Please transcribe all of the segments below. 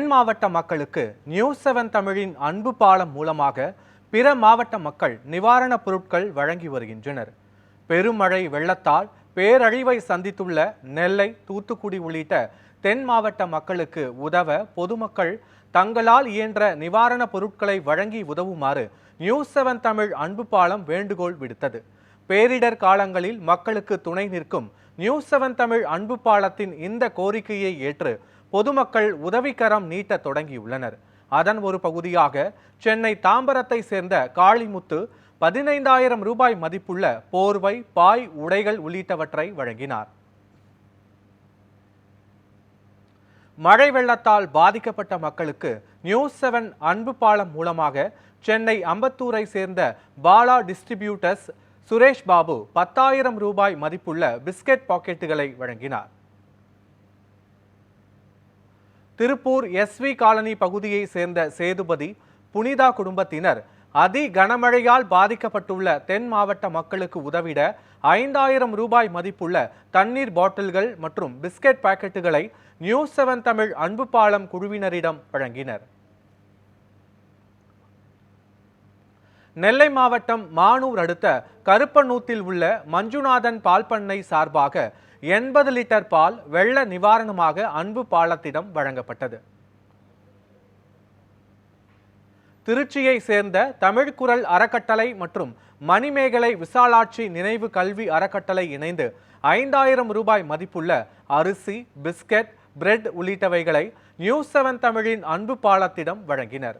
தென் மாவட்ட மக்களுக்கு நியூஸ்7 தமிழின் அன்பு பாலம் மூலமாக பிற மாவட்ட மக்கள் நிவாரணப் பொருட்கள் வழங்கி வருகின்றனர். பெருமழை வெள்ளத்தால் பேரழிவை சந்தித்துள்ள நெல்லை, தூத்துக்குடி உள்ளிட்ட தென் மாவட்ட மக்களுக்கு உதவ பொதுமக்கள் தங்களால் இயன்ற நிவாரணப் பொருட்களை வழங்கி உதவுமாறு நியூஸ்7 தமிழ் அன்பு பாலம் வேண்டுகோள் விடுத்தது. பேரிடர் காலங்களில் மக்களுக்கு துணை நிற்கும் நியூஸ்7 தமிழ் அன்பு பாலத்தின் இந்த கோரிக்கையை ஏற்று பொதுமக்கள் உதவிக்கரம் நீட்ட தொடங்கியுள்ளனர். அதன் ஒரு பகுதியாக சென்னை தாம்பரத்தை சேர்ந்த காளிமுத்து 15,000 ரூபாய் மதிப்புள்ள போர்வை, பாய், உடைகள் உள்ளிட்டவற்றை வழங்கினார். மழை வெள்ளத்தால் பாதிக்கப்பட்ட மக்களுக்கு நியூஸ்7 அன்பு பாலம் மூலமாக சென்னை அம்பத்தூரை சேர்ந்த பாலா டிஸ்ட்ரிபியூட்டர்ஸ் சுரேஷ் பாபு 10,000 ரூபாய் மதிப்புள்ள பிஸ்கட் பாக்கெட்டுகளை வழங்கினார். திருப்பூர் SV காலனி பகுதியை சேர்ந்த சேதுபதி, புனிதா குடும்பத்தினர் அதி கனமழையால் பாதிக்கப்பட்டுள்ள தென் மாவட்ட மக்களுக்கு உதவிட 5,000 ரூபாய் மதிப்புள்ள தண்ணீர் பாட்டில்கள் மற்றும் பிஸ்கட் பாக்கெட்டுகளை நியூஸ்7 தமிழ் அன்பு பாலம் குழுவினரிடம் வழங்கினர். நெல்லை மாவட்டம் மானூர் அடுத்த கருப்பநூத்தில் உள்ள மஞ்சுநாதன் பால் பண்ணை சார்பாக 80 லிட்டர் பால் வெள்ள நிவாரணமாக அன்பு பாலத்திடம் வழங்கப்பட்டது. திருச்சியை சேர்ந்த தமிழ்குரல் அறக்கட்டளை மற்றும் மணிமேகலை விசாலாட்சி நினைவு கல்வி அறக்கட்டளை இணைந்து 5,000 ரூபாய் மதிப்புள்ள அரிசி, பிஸ்கட், பிரெட் உள்ளிட்டவைகளை நியூஸ்7 தமிழின் அன்பு பாலத்திடம் வழங்கினர்.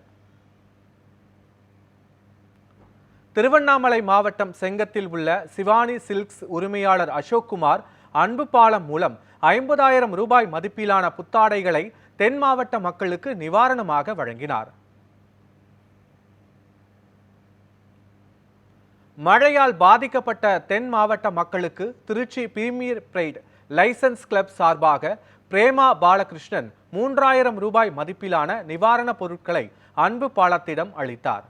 திருவண்ணாமலை மாவட்டம் செங்கத்தில் உள்ள சிவானி சில்க்ஸ் உரிமையாளர் அசோக்குமார் அன்பு பாலம் மூலம் 50,000 ரூபாய் மதிப்பிலான புத்தாடைகளை தென் மாவட்ட மக்களுக்கு நிவாரணமாக வழங்கினார். மழையால் பாதிக்கப்பட்ட தென் மாவட்ட மக்களுக்கு திருச்சி பிரீமியர் பிரைட் லைசன்ஸ் கிளப் சார்பாக பிரேமா பாலகிருஷ்ணன் 3,000 ரூபாய் மதிப்பிலான நிவாரணப் பொருட்களை அன்பு பாலத்திடம் அளித்தார்.